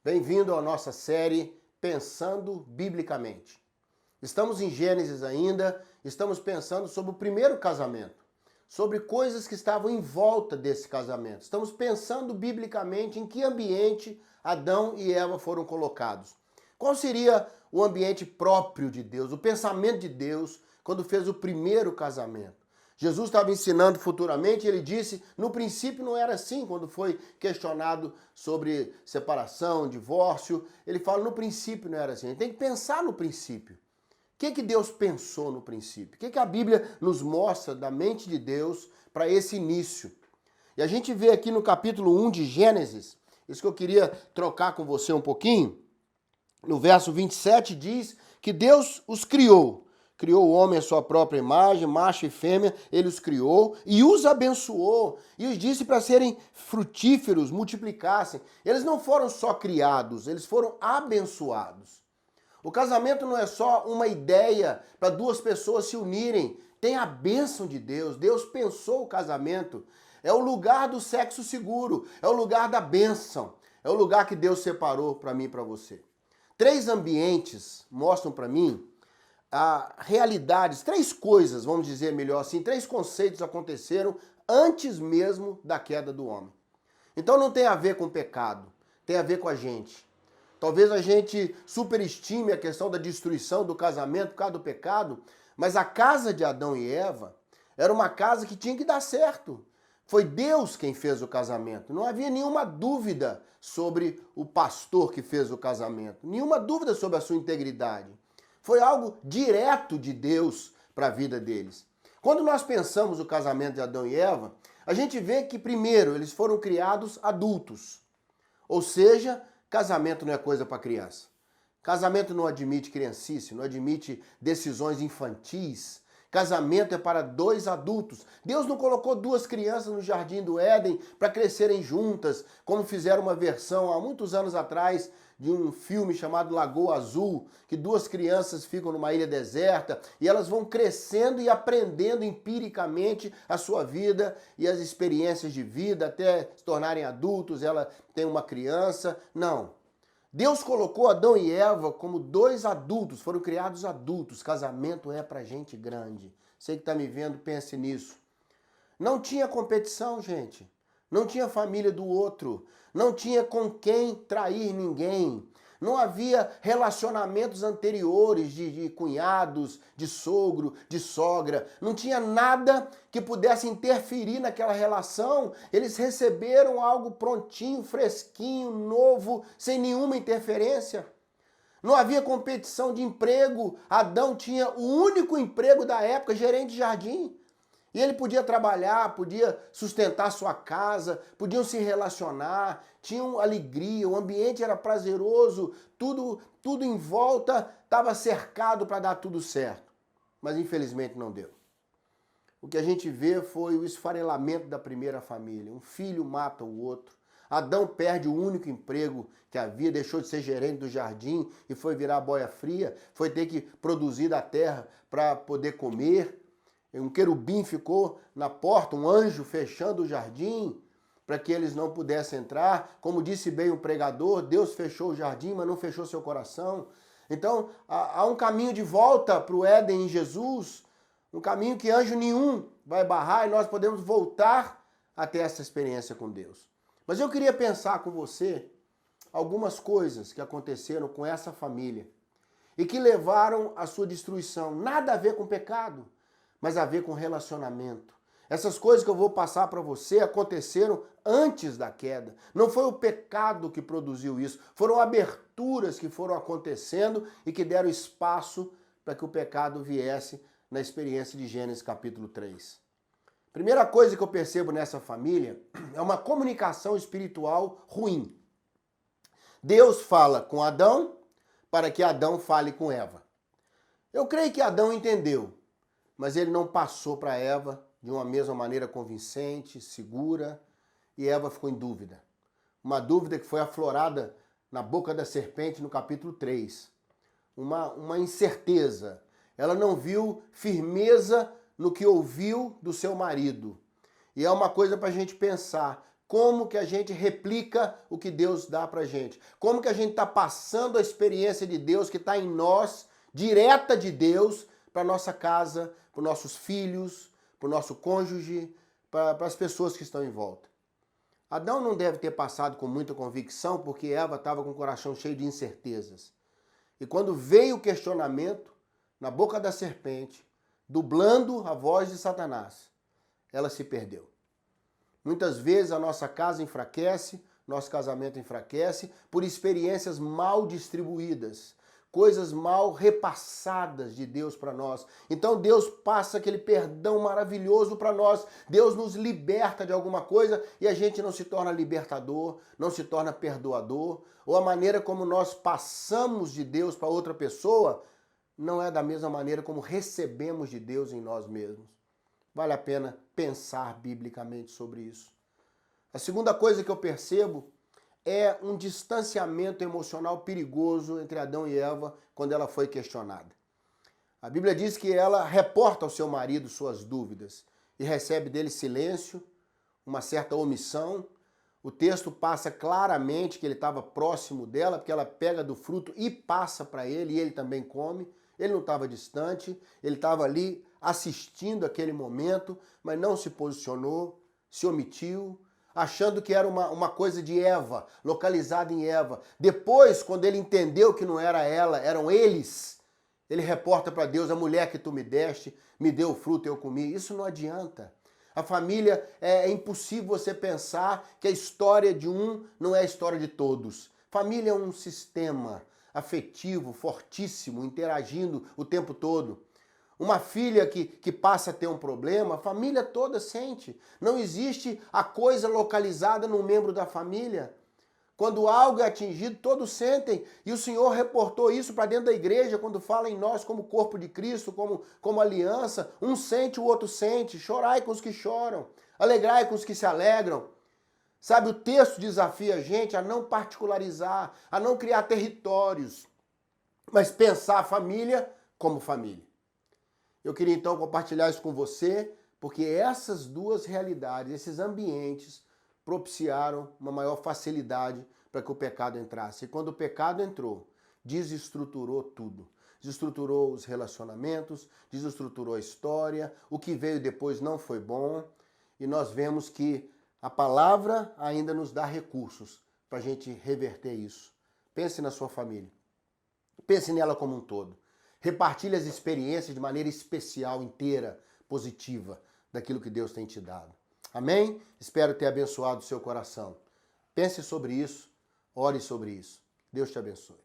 Bem-vindo à nossa série Pensando Biblicamente. Estamos em Gênesis ainda, estamos pensando sobre o primeiro casamento, sobre coisas que estavam em volta desse casamento. Estamos pensando biblicamente em que ambiente Adão e Eva foram colocados. Qual seria o ambiente próprio de Deus, o pensamento de Deus quando fez o primeiro casamento? Jesus estava ensinando futuramente e ele disse, no princípio não era assim, quando foi questionado sobre separação, divórcio, ele fala, no princípio não era assim. A gente tem que pensar no princípio. O que Deus pensou no princípio? O que a Bíblia nos mostra da mente de Deus para esse início? E a gente vê aqui no capítulo 1 de Gênesis, isso que eu queria trocar com você um pouquinho, no verso 27 diz que Deus os criou. Criou o homem à sua própria imagem, macho e fêmea, ele os criou e os abençoou e os disse para serem frutíferos, multiplicassem. Eles não foram só criados, eles foram abençoados. O casamento não é só uma ideia para duas pessoas se unirem, tem a bênção de Deus. Deus pensou o casamento. É o lugar do sexo seguro, é o lugar da bênção, é o lugar que Deus separou para mim e para você. 3 ambientes mostram para mim realidades, 3 coisas, vamos dizer melhor assim, 3 conceitos aconteceram antes mesmo da queda do homem. Então não tem a ver com pecado, tem a ver com a gente. Talvez a gente superestime a questão da destruição do casamento por causa do pecado, mas a casa de Adão e Eva era uma casa que tinha que dar certo. Foi Deus quem fez o casamento. Não havia nenhuma dúvida sobre o pastor que fez o casamento, nenhuma dúvida sobre a sua integridade. Foi algo direto de Deus para a vida deles. Quando nós pensamos o casamento de Adão e Eva, a gente vê que primeiro eles foram criados adultos. Ou seja, casamento não é coisa para criança. Casamento não admite criancice, não admite decisões infantis. Casamento é para 2 adultos. Deus não colocou 2 crianças no jardim do Éden para crescerem juntas, como fizeram uma versão há muitos anos atrás de um filme chamado Lagoa Azul, que 2 crianças ficam numa ilha deserta e elas vão crescendo e aprendendo empiricamente a sua vida e as experiências de vida até se tornarem adultos, ela tem uma criança. Não. Deus colocou Adão e Eva como 2 adultos, foram criados adultos. Casamento é pra gente grande. Você que está me vendo, pense nisso. Não tinha competição, gente. Não tinha família do outro. Não tinha com quem trair ninguém. Não havia relacionamentos anteriores de cunhados, de sogro, de sogra. Não tinha nada que pudesse interferir naquela relação. Eles receberam algo prontinho, fresquinho, novo, sem nenhuma interferência. Não havia competição de emprego. Adão tinha o único emprego da época, gerente de jardim. E ele podia trabalhar, podia sustentar sua casa, podiam se relacionar, tinham alegria, o ambiente era prazeroso, tudo em volta estava cercado para dar tudo certo. Mas infelizmente não deu. O que a gente vê foi o esfarelamento da primeira família. Um filho mata o outro. Adão perde o único emprego que havia, deixou de ser gerente do jardim e foi virar boia fria, foi ter que produzir da terra para poder comer. Um querubim ficou na porta, um anjo fechando o jardim para que eles não pudessem entrar. Como disse bem o pregador, Deus fechou o jardim, mas não fechou seu coração. Então, há um caminho de volta para o Éden em Jesus, um caminho que anjo nenhum vai barrar e nós podemos voltar até essa experiência com Deus. Mas eu queria pensar com você algumas coisas que aconteceram com essa família e que levaram à sua destruição. Nada a ver com pecado, mas a ver com relacionamento. Essas coisas que eu vou passar para você aconteceram antes da queda. Não foi o pecado que produziu isso, foram aberturas que foram acontecendo e que deram espaço para que o pecado viesse na experiência de Gênesis capítulo 3. Primeira coisa que eu percebo nessa família é uma comunicação espiritual ruim. Deus fala com Adão para que Adão fale com Eva. Eu creio que Adão entendeu, mas ele não passou para Eva de uma mesma maneira convincente, segura, e Eva ficou em dúvida. Uma dúvida que foi aflorada na boca da serpente no capítulo 3. Uma incerteza. Ela não viu firmeza no que ouviu do seu marido. E é uma coisa para a gente pensar. como que a gente replica o que Deus dá pra gente. Como que a gente está passando a experiência de Deus que está em nós, direta de Deus, para nossa casa, para os nossos filhos, para o nosso cônjuge, para as pessoas que estão em volta. Adão não deve ter passado com muita convicção, porque Eva estava com o coração cheio de incertezas. E quando veio o questionamento, na boca da serpente, dublando a voz de Satanás, ela se perdeu. Muitas vezes a nossa casa enfraquece, nosso casamento enfraquece por experiências mal distribuídas, coisas mal repassadas de Deus para nós. Então Deus passa aquele perdão maravilhoso para nós. Deus nos liberta de alguma coisa e a gente não se torna libertador, não se torna perdoador, ou a maneira como nós passamos de Deus para outra pessoa não é da mesma maneira como recebemos de Deus em nós mesmos. Vale a pena pensar biblicamente sobre isso. A segunda coisa que eu percebo é um distanciamento emocional perigoso entre Adão e Eva quando ela foi questionada. A Bíblia diz que ela reporta ao seu marido suas dúvidas e recebe dele silêncio, uma certa omissão. O texto passa claramente que ele estava próximo dela, porque ela pega do fruto e passa para ele, e ele também come. Ele não estava distante, ele estava ali assistindo aquele momento, mas não se posicionou, se omitiu, achando que era uma coisa de Eva, localizada em Eva. Depois, quando ele entendeu que não era ela, eram eles, ele reporta para Deus: a mulher que tu me deste, me deu o fruto e eu comi. Isso não adianta. A família, é impossível você pensar que a história de um não é a história de todos. Família é um sistema afetivo, fortíssimo, interagindo o tempo todo. Uma filha que passa a ter um problema, a família toda sente. Não existe a coisa localizada num membro da família. Quando algo é atingido, todos sentem. E o Senhor reportou isso para dentro da igreja, quando fala em nós como corpo de Cristo, como aliança. Um sente, o outro sente. Chorai com os que choram, alegrai com os que se alegram. Sabe, o texto desafia a gente a não particularizar, a não criar territórios, mas pensar a família como família. Eu queria então compartilhar isso com você, porque essas duas realidades, esses ambientes, propiciaram uma maior facilidade para que o pecado entrasse. E quando o pecado entrou, desestruturou tudo. Desestruturou os relacionamentos, desestruturou a história, o que veio depois não foi bom, e nós vemos que a palavra ainda nos dá recursos para a gente reverter isso. Pense na sua família. Pense nela como um todo. Repartilhe as experiências de maneira especial, inteira, positiva, daquilo que Deus tem te dado. Amém? Espero ter abençoado o seu coração. Pense sobre isso, ore sobre isso. Deus te abençoe.